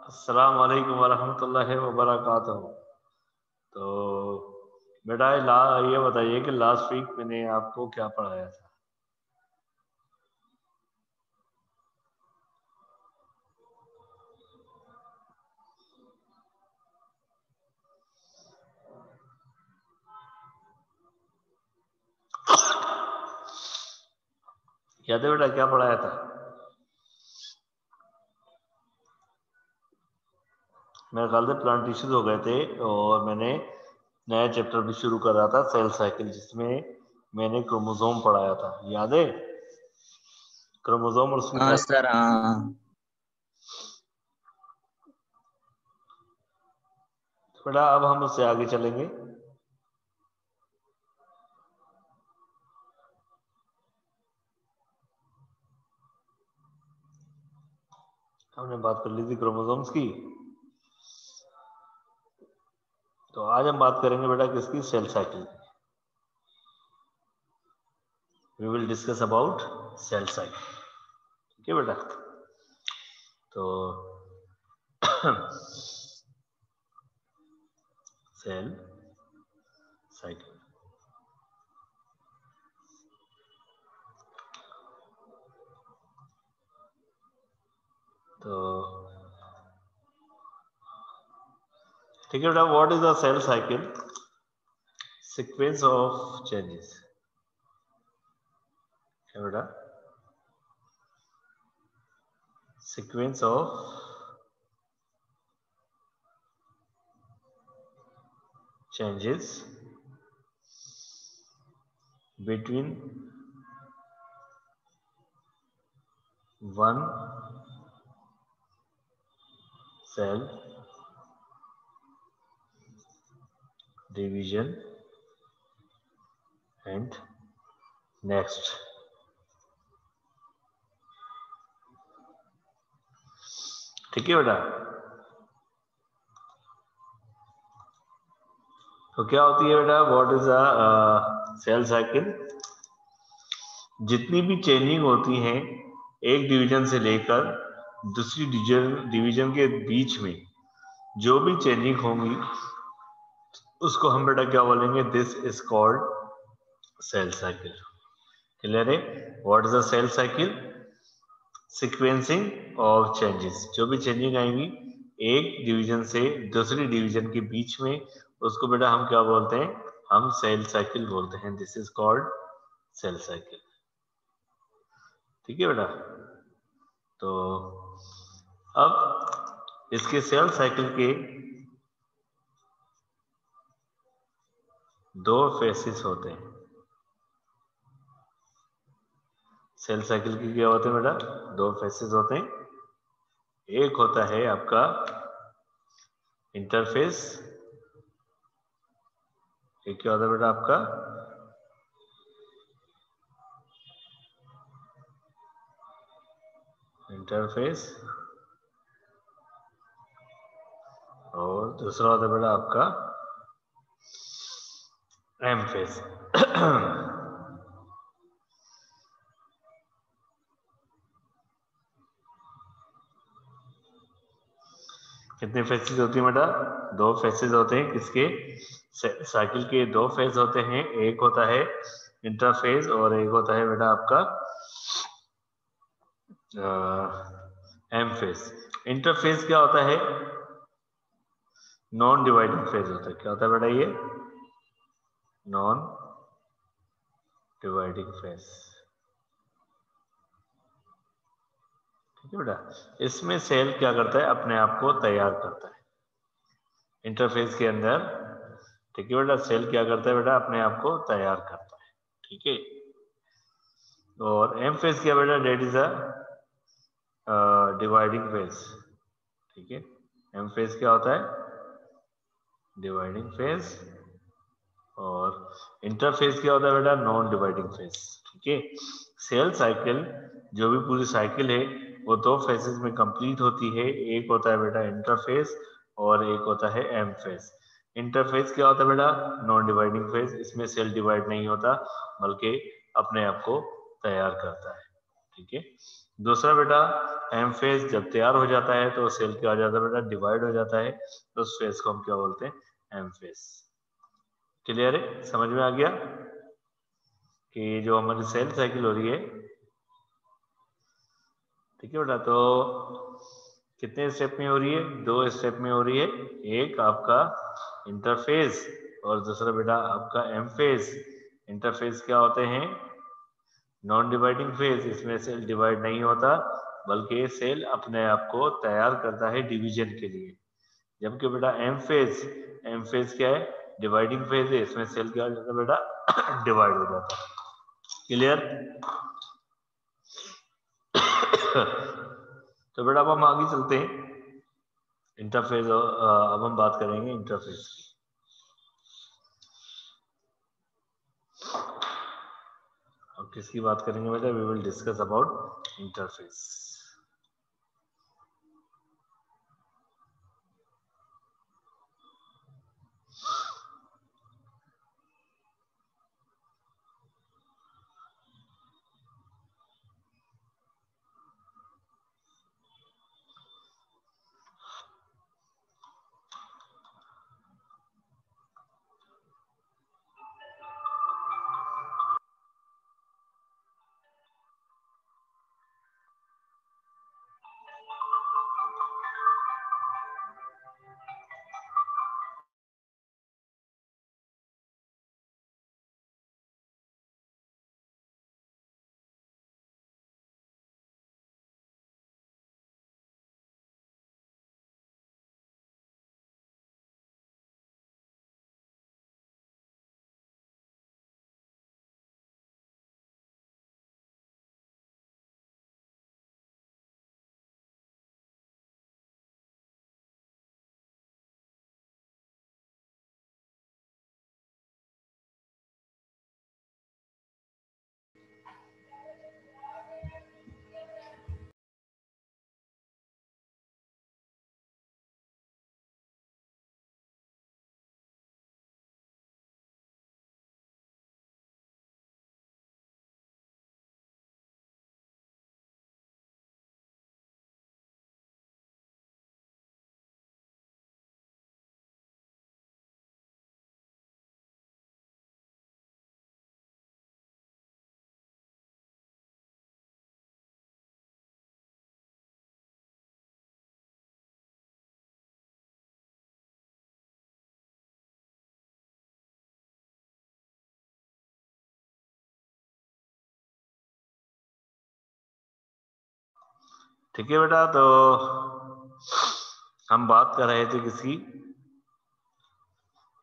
अस्सलाम वालेकुम वरहमतुल्लाहि वबरकातुहू। तो बेटा ये बताइए कि लास्ट वीक मैंने आपको क्या पढ़ाया था। याद है बेटा क्या पढ़ाया था? मेरे ख्याल से प्लांट टिश्यूज हो गए थे और मैंने नया चैप्टर भी शुरू करा था, सेल साइकिल, जिसमें मैंने क्रोमोसोम पढ़ाया था। याद है? क्रोमोसोम और उसमें हाँ सर, हाँ। बेटा अब हम उससे आगे चलेंगे। हमने बात कर ली थी क्रोमोसोम्स की, तो आज हम बात करेंगे बेटा किसकी? Cell cycle. We will discuss about cell cycle. ठीक है बेटा? तो सेल साइकिल, तो ठीक है बेटा, what is the cell cycle? Sequence of changes है बेटा, sequence of changes between one cell division and next। ठीक है बेटा? तो क्या होती है बेटा, what is a cell cycle? जितनी भी चेंजिंग होती है एक डिवीजन से लेकर दूसरी डिवीजन के बीच में, जो भी चेंजिंग होंगी उसको हम बेटा क्या बोलेंगे? This is called cell cycle. Clear है? What is a cell cycle? Sequencing of changes, जो भी चेंजिंग आएंगी एक डिवीजन से दूसरी डिवीजन के बीच में, उसको बेटा हम क्या बोलते हैं? हम सेल साइकिल बोलते हैं। This is called cell cycle. ठीक है बेटा? तो अब इसके सेल साइकिल के दो फेसेस होते हैं। सेल साइकिल के क्या होते हैं बेटा? दो फेसेस होते हैं। एक होता है आपका इंटरफेस, एक क्या होता है बेटा आपका? इंटरफेस, और दूसरा होता है बेटा आपका एम फेस। कितने फेसेस होती है बेटा? दो फेसेस होते हैं। किसके? साइकिल के दो फेज होते हैं। एक होता है इंटरफेस और एक होता है बेटा आपका एम फेस। इंटरफेस क्या होता है? नॉन डिवाइडिंग फेज होता है। क्या होता है बेटा ये? Non dividing phase. ठीक है बेटा? इसमें सेल क्या करता है? अपने आप को तैयार करता है इंटरफेस के अंदर। ठीक है बेटा? सेल क्या करता है बेटा? अपने आप को तैयार करता है। ठीक है? और एम फेज क्या बेटा? That is a dividing phase. ठीक है? एम फेज क्या होता है? Dividing phase. और इंटरफेस क्या होता है बेटा? Non dividing phase. ठीक है? सेल साइकिल, जो भी पूरी साइकिल है, वो दो फेजेस में कंप्लीट होती है। एक होता है बेटा इंटरफेस और एक होता है एम फेज। इंटरफेस क्या होता है बेटा? Non dividing phase. इसमें सेल डिवाइड नहीं होता बल्कि अपने आप को तैयार करता है। ठीक है? दूसरा बेटा एम फेज जब तैयार हो जाता है तो सेल क्या हो जाता है बेटा, डिवाइड हो जाता है, तो उस फेज को हम क्या बोलते हैं, एम फेज। क्लियर है, समझ में आ गया कि जो हमारी सेल साइकिल हो रही है, ठीक है बेटा, तो कितने स्टेप में हो रही है, 2 स्टेप में हो रही है। एक आपका इंटरफेज और दूसरा बेटा आपका एम फेज। इंटरफेज क्या होते हैं, नॉन डिवाइडिंग फेज, इसमें सेल डिवाइड नहीं होता बल्कि सेल अपने आप को तैयार करता है डिवीजन के लिए। जबकि बेटा एम फेज क्या है, डिवाइडिंग फेज है, इसमें सेल क्या हो जाता है बेटा, डिवाइड हो जाता है। क्लियर। तो बेटा अब हम आगे चलते हैं, इंटरफेज, अब हम बात करेंगे इंटरफेज की। अब किसकी बात करेंगे बेटा, we will discuss about interface. ठीक है बेटा, तो हम बात कर रहे थे किसकी,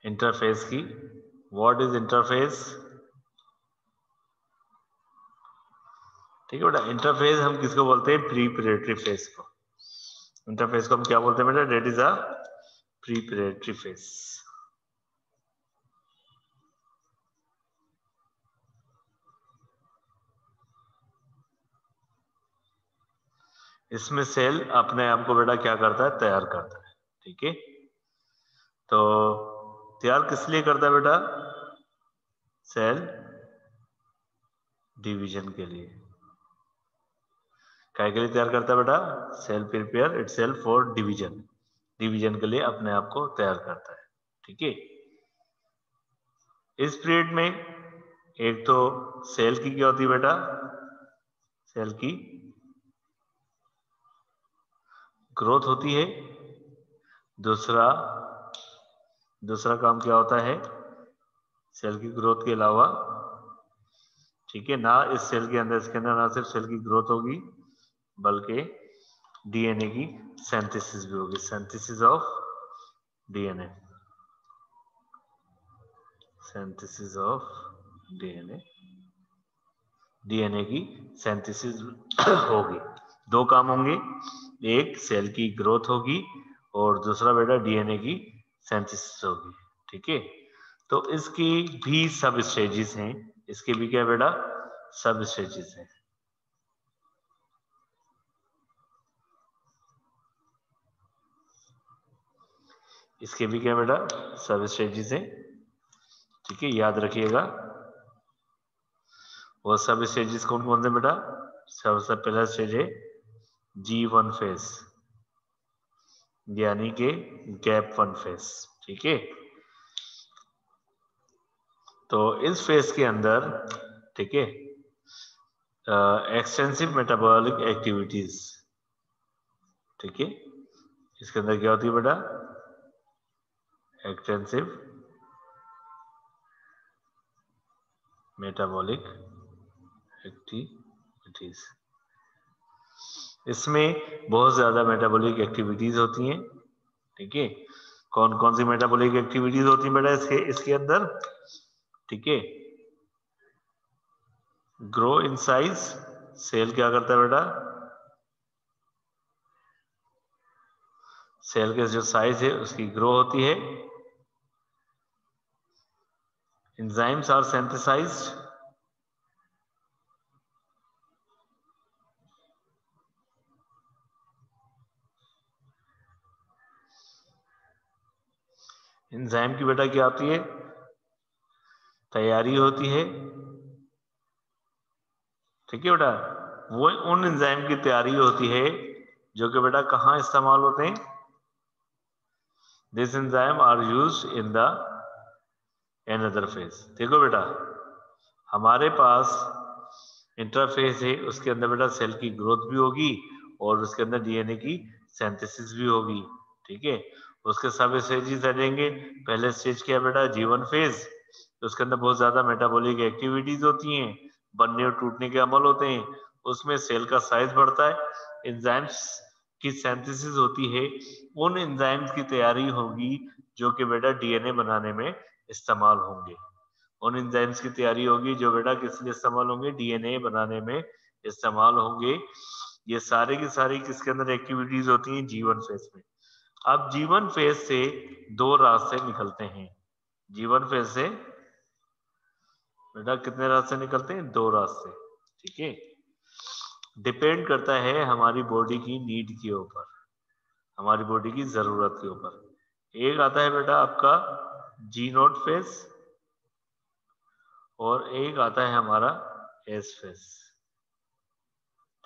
इंटरफेस की। What is interface? ठीक है बेटा, इंटरफेस हम किसको बोलते हैं, प्रीपरेटरी फेज को। इंटरफेस को हम क्या बोलते हैं बेटा, डेट इज अ प्रीपरेटरी फेज। इसमें सेल अपने आप को बेटा क्या करता है, तैयार करता है। ठीक है, तो तैयार किस लिए करता है बेटा, सेल डिवीजन के लिए। काय के लिए तैयार करता है बेटा, cell prepare itself for division, division के लिए अपने आप को तैयार करता है। ठीक है, इस पीरियड में एक तो सेल की क्या होती है बेटा, सेल की ग्रोथ होती है। दूसरा दूसरा काम क्या होता है, सेल की ग्रोथ के अलावा, ठीक है ना, इस सेल के अंदर, इसके अंदर ना सिर्फ सेल की ग्रोथ होगी बल्कि डीएनए की सिंथेसिस भी होगी, synthesis of DNA, synthesis of DNA, DNA की सिंथेसिस होगी। दो काम होंगे, एक सेल की ग्रोथ होगी और दूसरा बेटा डीएनए की सिंथेसिस होगी। ठीक है, तो इसकी भी सब स्टेजेस हैं, इसके भी क्या बेटा, सब स्टेजेस हैं। इसके भी क्या बेटा, सब स्टेजेस हैं। ठीक है, याद रखिएगा। वो सब स्टेजेस कौन कौन से बेटा, सबसे पहला स्टेज है G1 फेज, यानी कि गैप 1 फेज। ठीक है, तो इस फेज के अंदर, ठीक है, एक्सटेंसिव मेटाबॉलिक एक्टिविटीज, ठीक है, इसके अंदर क्या होती है बेटा, एक्सटेंसिव मेटाबॉलिक एक्टिविटीज। इसमें बहुत ज्यादा मेटाबॉलिक एक्टिविटीज होती हैं। ठीक है, कौन कौन सी मेटाबॉलिक एक्टिविटीज होती है बेटा इसके अंदर, ठीक है, ग्रो इन साइज, सेल क्या करता है बेटा, सेल के जो साइज है उसकी ग्रो होती है। एंजाइम्स आर सिंथेसाइज्ड, एंजाइम की बेटा क्या होती है, तैयारी होती है। ठीक है बेटा, वो उन एंजाइम की तैयारी होती है जो कि बेटा कहाँ इस्तेमाल होते हैं, this enzyme are used in the another phase. देखो बेटा, हमारे पास इंटरफेस है, उसके अंदर बेटा सेल की ग्रोथ भी होगी और उसके अंदर डीएनए की सिंथेसिस भी होगी। ठीक है, उसके सब स्टेजेस आ जाएंगे। पहले स्टेज क्या है बेटा, G1 फेज, तो उसके अंदर बहुत ज्यादा मेटाबॉलिक एक्टिविटीज होती हैं, बनने और टूटने के अमल होते हैं, उसमें सेल का साइज बढ़ता है, एंजाइम्स की सिंथेसिस होती है, उन एंजाइम्स की तैयारी होगी जो कि बेटा डीएनए बनाने में इस्तेमाल होंगे। उन एंजाइम्स की तैयारी होगी जो बेटा किस लिए इस्तेमाल होंगे, डीएनए बनाने में इस्तेमाल होंगे। ये सारे की सारी किसके अंदर एक्टिविटीज होती हैं, G1 फेज में। अब G1 फेज से दो रास्ते निकलते हैं। G1 फेज से बेटा कितने रास्ते निकलते हैं, दो रास्ते। ठीक है, डिपेंड करता है हमारी बॉडी की नीड के ऊपर, हमारी बॉडी की जरूरत के ऊपर। एक आता है बेटा आपका G0 फेज और एक आता है हमारा S फेज।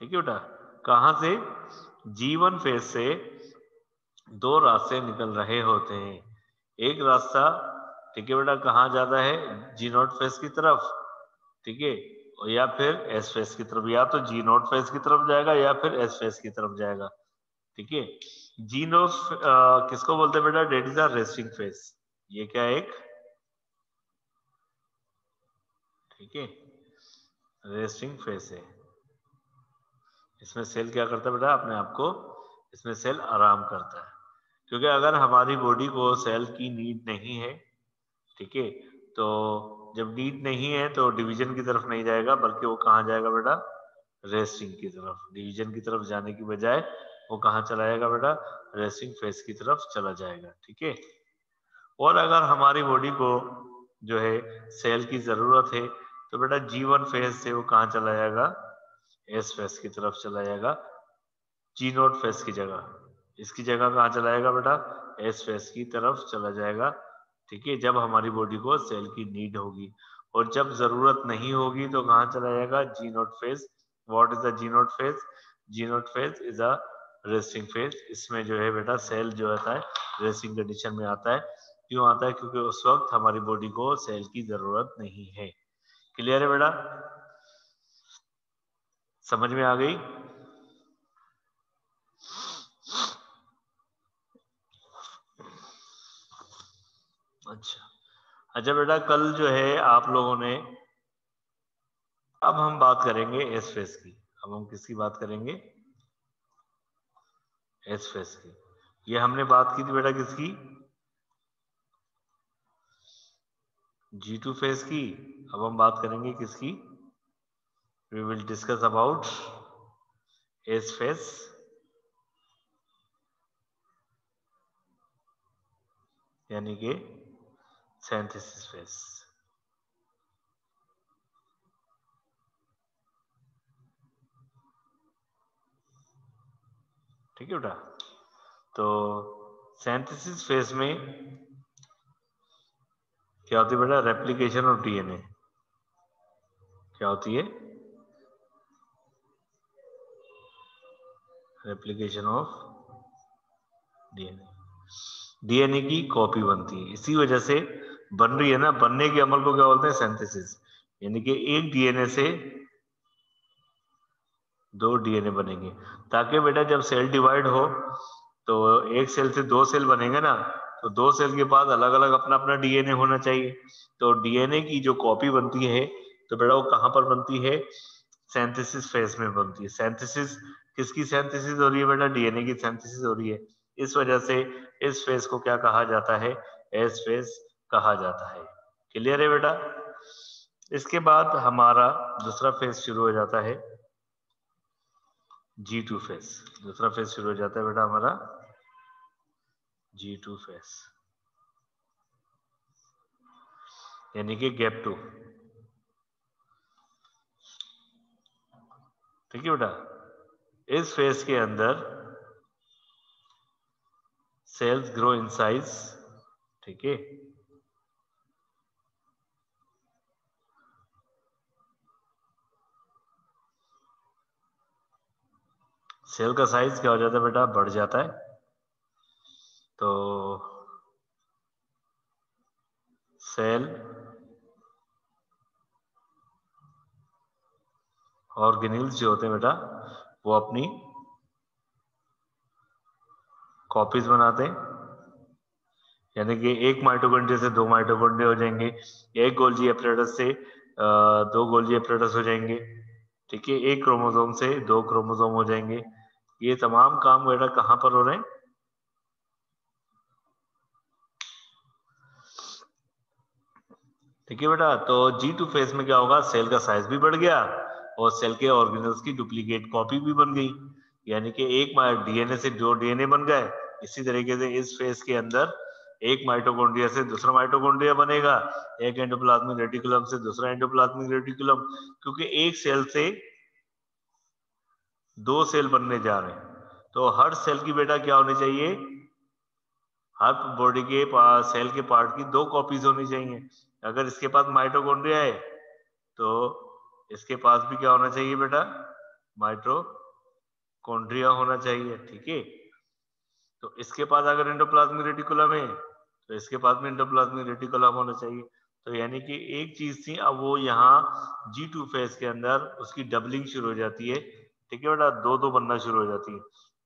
ठीक है बेटा, कहां से, G1 फेज से दो रास्ते निकल रहे होते हैं। एक रास्ता, ठीक है बेटा, कहाँ जाता है, G0 फेज की तरफ, ठीक है, और या फिर S फेज की तरफ, या तो G0 फेज की तरफ जाएगा या फिर S फेज की तरफ जाएगा। ठीक है, G0 किसको बोलते हैं बेटा, that is the resting phase. ये क्या है, एक, ठीक है, रेस्टिंग फेज है। इसमें सेल क्या करता है बेटा, अपने आप को, इसमें सेल आराम करता है, क्योंकि अगर हमारी बॉडी को सेल की नीड नहीं है, ठीक है, तो जब नीड नहीं है तो डिवीजन की तरफ नहीं जाएगा, बल्कि वो कहाँ जाएगा बेटा, रेस्टिंग की तरफ। डिवीजन की तरफ जाने की बजाय वो कहाँ चला जाएगा बेटा, रेस्टिंग फेज की तरफ चला जाएगा। ठीक है, और अगर हमारी बॉडी को जो है सेल की जरूरत है तो बेटा G1 फेज से वो कहाँ चला जाएगा, S फेज की तरफ चला जाएगा, G0 फेज की जगह। इसकी जगह कहाँ चला जाएगा बेटा, S फेज की तरफ चला जाएगा। ठीक है, जब हमारी बॉडी को सेल की नीड होगी, और जब जरूरत नहीं होगी तो कहाँ चला जाएगा, G0 phase. What is the G0 phase, G0 phase is a resting phase. इसमें जो है बेटा सेल जो होता है रेस्टिंग कंडीशन में आता है। क्यों आता है, क्योंकि उस वक्त हमारी बॉडी को सेल की जरूरत नहीं है। क्लियर है बेटा, समझ में आ गई। अच्छा, अच्छा बेटा, कल जो है आप लोगों ने, अब हम बात करेंगे एस फेज की। अब हम किसकी बात करेंगे, एस फेज की। ये हमने बात की थी बेटा किसकी, G2 फेज की। अब हम बात करेंगे किसकी, we will discuss about S phase, यानी कि सिंथेसिस फेज। ठीक है बेटा, तो सिंथेसिस फेज में क्या होती है बेटा, रेप्लिकेशन ऑफ डीएनए। क्या होती है, रेप्लिकेशन ऑफ डीएनए, डीएनए की कॉपी बनती है। इसी वजह से बन रही है ना, बनने के अमल को क्या बोलते हैं? सिंथेसिस। यानी कि एक डीएनए से 2 डीएनए बनेंगे, ताकि बेटा जब सेल डिवाइड हो तो एक सेल से 2 सेल बनेंगे ना, तो 2 सेल के बाद अलग अलग अपना अपना डीएनए होना चाहिए। तो डीएनए की जो कॉपी बनती है तो बेटा वो कहां पर बनती है? सिंथेसिस फेज में बनती है। सिंथेसिस किसकी सिंथेसिस हो रही है बेटा? डीएनए की सिंथेसिस हो रही है। इस वजह से इस फेज को क्या कहा जाता है? एस फेज कहा जाता है। क्लियर है बेटा? इसके बाद हमारा दूसरा फेज शुरू हो जाता है, G2 फेज। दूसरा फेज शुरू हो जाता है बेटा हमारा G2 फेज, यानी कि गैप 2। ठीक है बेटा? इस फेज के अंदर सेल्स ग्रो इन साइज। ठीक है? सेल का साइज क्या हो जाता है बेटा? बढ़ जाता है। तो सेल ऑर्गेनेल्स जो होते हैं बेटा वो अपनी कॉपीज बनाते हैं, यानी कि एक माइटोकॉन्ड्रिया से 2 माइटोकॉन्ड्रिया हो जाएंगे, एक गोल्जी एपरेटस से 2 गोल्जी एपरेटस हो जाएंगे। ठीक है? एक क्रोमोसोम से 2 क्रोमोसोम हो जाएंगे। ये तमाम काम बेटा कहां पर हो रहे हैं? ठीक है बेटा? तो G2 फेज में क्या होगा? सेल का साइज भी बढ़ गया और सेल के ऑर्गेनल्स की डुप्लीकेट कॉपी भी बन गई, यानी कि एक डीएनए से 2 डीएनए बन गए। इसी तरीके से इस फेज के अंदर एक माइटोकॉन्ड्रिया से दूसरा माइटोकॉन्ड्रिया बनेगा, एक एंडोप्लाज्मिक रेटिकुलम से दूसरा एंडोप्लाज्मिक रेटिकुलम, क्योंकि एक सेल से 2 सेल बनने जा रहे हैं। तो हर सेल की बेटा क्या होनी चाहिए? हर बॉडी के सेल के पार्ट की 2 कॉपीज होनी चाहिए। अगर इसके पास माइटोकॉन्ड्रिया है तो इसके पास भी क्या होना चाहिए बेटा? माइटोकॉन्ड्रिया होना चाहिए। ठीक है? तो इसके पास अगर एंडोप्लाज्मिक रेटिकुलम है तो इसके पास भी एंडोप्लाज्मिक रेटिकुलम होना चाहिए। तो यानी कि एक चीज थी, अब वो यहाँ G2 फेज के अंदर उसकी डबलिंग शुरू हो जाती है। ठीक है बेटा? 2 बनना शुरू हो जाती है,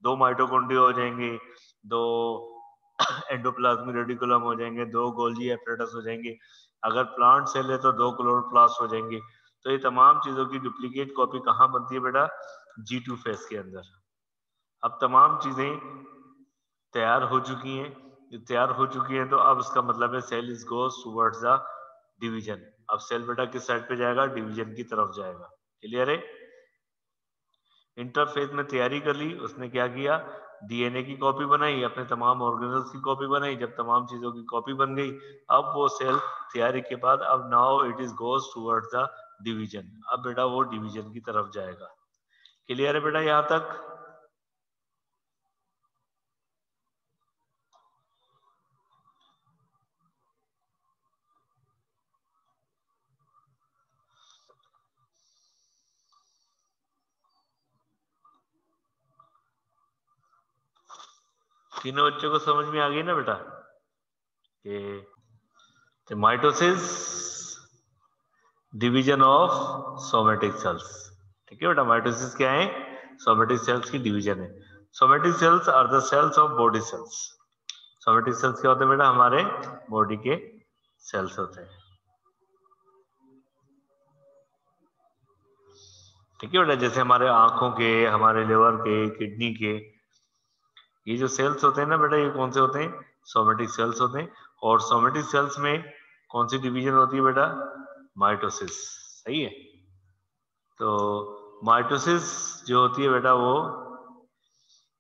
2 माइटोकॉन्ड्रिया हो जाएंगे, 2 एंडोप्लाज्मिक रेटिकुलम हो जाएंगे, 2 गोल्जी एपरेटस हो जाएंगे। अगर प्लांट सेल है तो 2 क्लोरोप्लास्ट हो जाएंगे। तो ये तमाम चीजों की डुप्लीकेट कॉपी कहाँ बनती है बेटा? G2 फेज के अंदर। अब तमाम चीजें तैयार हो चुकी हैं। जो तैयार हो चुकी हैं तो अब इसका मतलब है cell is goes towards the division. अब सेल बेटा किस साइड पे जाएगा? डिवीजन की तरफ जाएगा। क्लियर है? इंटरफेज में तैयारी कर ली उसने, क्या किया? डीएनए की कॉपी बनाई, अपने तमाम ऑर्गेनल्स की कॉपी बनाई। जब तमाम चीजों की कॉपी बन गई, अब वो सेल तैयारी के बाद अब now it is goes towards the division. अब बेटा वो डिवीजन की तरफ जाएगा। क्लियर है बेटा यहां तक? तीनों बच्चों को समझ में आ गई ना बेटा? कि mitosis division of somatic cells. ठीक है बेटा? माइटोसिस क्या है? सोमेटिक सेल्स की डिवीजन है। Somatic cells are the cells of body cells. Somatic cells क्या होते हैं बेटा? हमारे बॉडी के सेल्स होते हैं। ठीक है बेटा? जैसे हमारे आंखों के, हमारे लिवर के, किडनी के, ये जो सेल्स होते हैं ना बेटा, ये कौन से होते हैं? सोमेटिक सेल्स होते हैं। और सोमेटिक सेल्स में कौन सी डिवीजन होती है बेटा? माइटोसिस। सही है? तो माइटोसिस जो होती है बेटा वो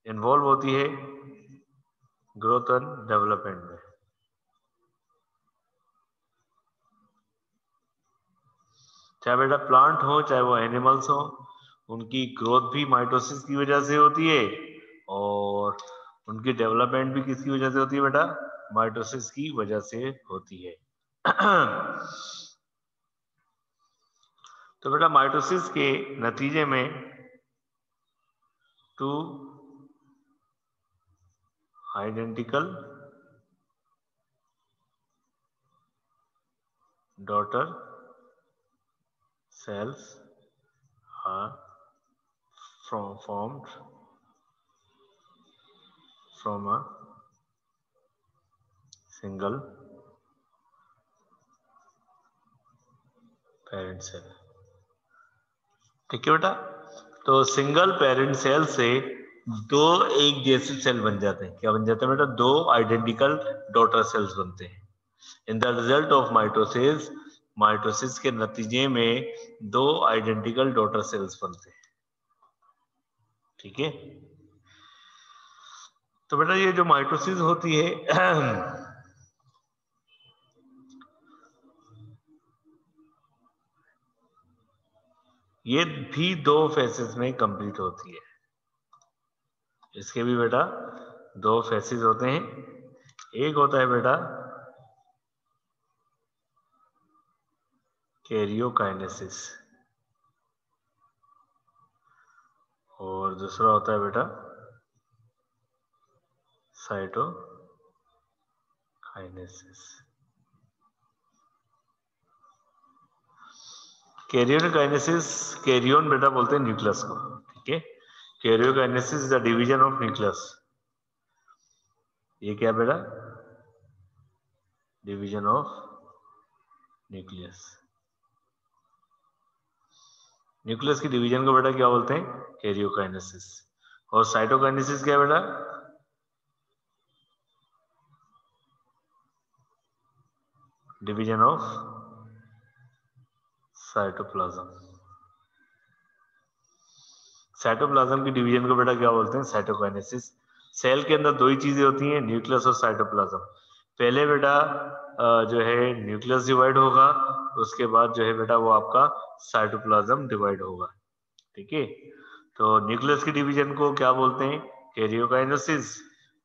इन्वॉल्व होती है ग्रोथ एंड डेवलपमेंट में। चाहे बेटा प्लांट हो चाहे वो एनिमल्स हो, उनकी ग्रोथ भी माइटोसिस की वजह से होती है और उनकी डेवलपमेंट भी किसकी वजह से होती है बेटा? माइटोसिस की वजह से होती है। तो बेटा माइटोसिस के नतीजे में 2 identical daughter cells are formed from a single parent cell. ठीक है बेटा, तो सिंगल पेरेंट सेल से दो एक जैसे सेल बन जाते हैं। क्या बन जाते हैं बेटा? दो आइडेंटिकल डॉटर सेल्स बनते हैं। इन the result of mitosis, mitosis के नतीजे में दो आइडेंटिकल डॉटर सेल्स बनते हैं। ठीक है, तो बेटा ये जो माइटोसिस होती है ये भी दो फेसेस में कंप्लीट होती है। इसके भी बेटा दो फेसेस होते हैं। एक होता है बेटा कैरियोकाइनेसिस और दूसरा होता है बेटा साइटोकाइनेसिस। कैरियोकाइनेसिस, कैरियोन बेटा बोलते हैं न्यूक्लियस को। ठीक है, karyokinesis is the division of nucleus. ये क्या बेटा? Division of nucleus. न्यूक्लियस की डिवीजन को बेटा क्या बोलते हैं? कैरियोकाइनेसिस। और साइटोकाइनेसिस क्या है बेटा? Division of cytoplasm. साइटोप्लाज्म की डिवीजन को बेटा क्या बोलते हैं? साइटोकाइनेसिस। सेल के अंदर दो ही चीजें होती हैं, न्यूक्लियस और साइटोप्लाज्म। पहले बेटा जो है न्यूक्लियस डिवाइड होगा, उसके बाद जो है बेटा वो आपका साइटोप्लाज्म डिवाइड होगा। ठीक है, तो न्यूक्लियस की डिवीजन को क्या बोलते हैं? कैरियोकाइनेसिस।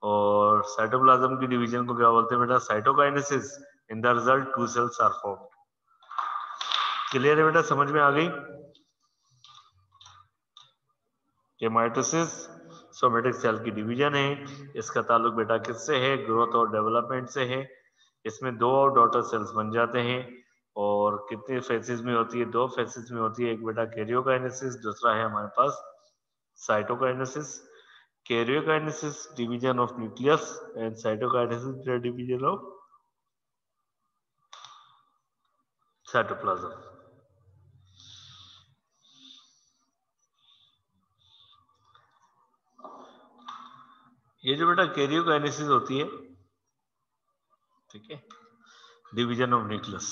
और साइटोप्लाज्म की डिवीजन को क्या बोलते हैं बेटा? Cytokinesis. In the result two cells are formed. Clear है बेटा? समझ में आ गई? ये माइटोसिस सोमेटिक सेल की डिवीजन है। इसका ताल्लुक बेटा किससे है? ग्रोथ और डेवलपमेंट से है। इसमें दो डॉटर सेल्स बन जाते हैं। और कितने फेसेस में होती है? दो फेसेस में होती है। एक बेटा कैरियोकाइनेसिस, दूसरा है हमारे पास cytokinesis. Karyokinesis division of nucleus and cytokinesis division of cytoplasm. ये जो बेटा कैरियोकाइनेसिस होती है, ठीक है, डिवीजन ऑफ न्यूक्लियस।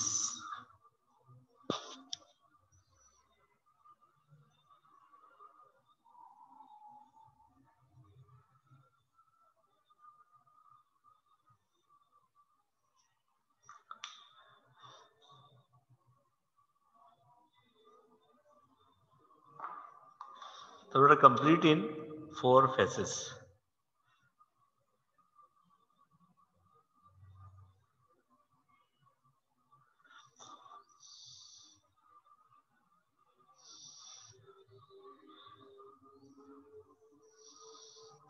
तो बेटा कंप्लीट इन 4 फेसेस।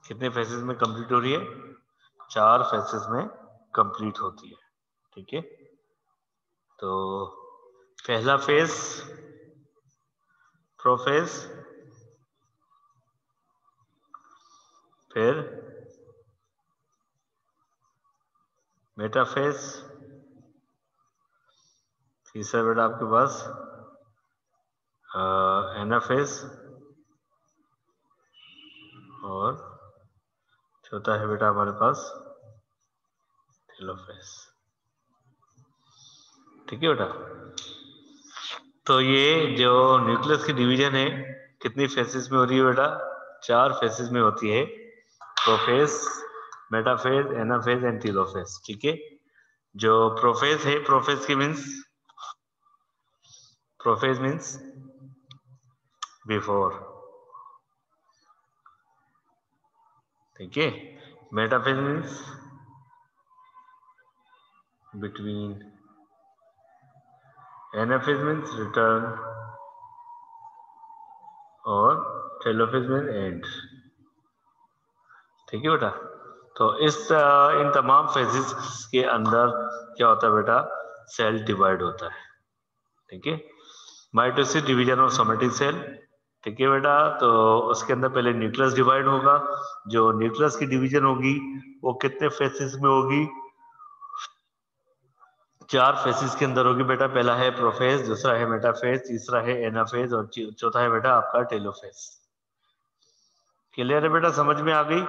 कितने फेसेस में कंप्लीट हो रही है? 4 फेसेस में कंप्लीट होती है। ठीक है, तो पहला फेज प्रोफेज, फिर मेटाफेज, तीसरा बेटा आपके पास एनाफेज और चौथा है बेटा हमारे पास टेलोफेज। ठीक है बेटा, तो ये जो न्यूक्लियस की डिवीजन है कितनी फेसेस में हो रही है बेटा? 4 फेसेस में होती है। Prophase, metaphase, anaphase and telophase. ठीक है, जो प्रोफेज है, प्रोफेज की मीन्स, प्रोफेज मीन्स बिफोर। ठीक है, metaphase means between, anaphase means return और टेलोफेज मीन्स एंड। ठीक है बेटा, तो इन तमाम फेजेस के अंदर क्या होता है बेटा, सेल डिवाइड होता है। ठीक है, mitosis division of somatic cell. ठीक है बेटा, तो उसके अंदर पहले न्यूक्लियस डिवाइड होगा। जो न्यूक्लियस की डिवीजन होगी वो कितने फेसेस में होगी, 4 फेसेस के अंदर होगी बेटा। पहला है प्रोफेज, दूसरा है मेटाफेज, तीसरा है एनाफेज और चौथा है बेटा आपका टेलोफेज। क्लियर है बेटा, समझ में आ गई?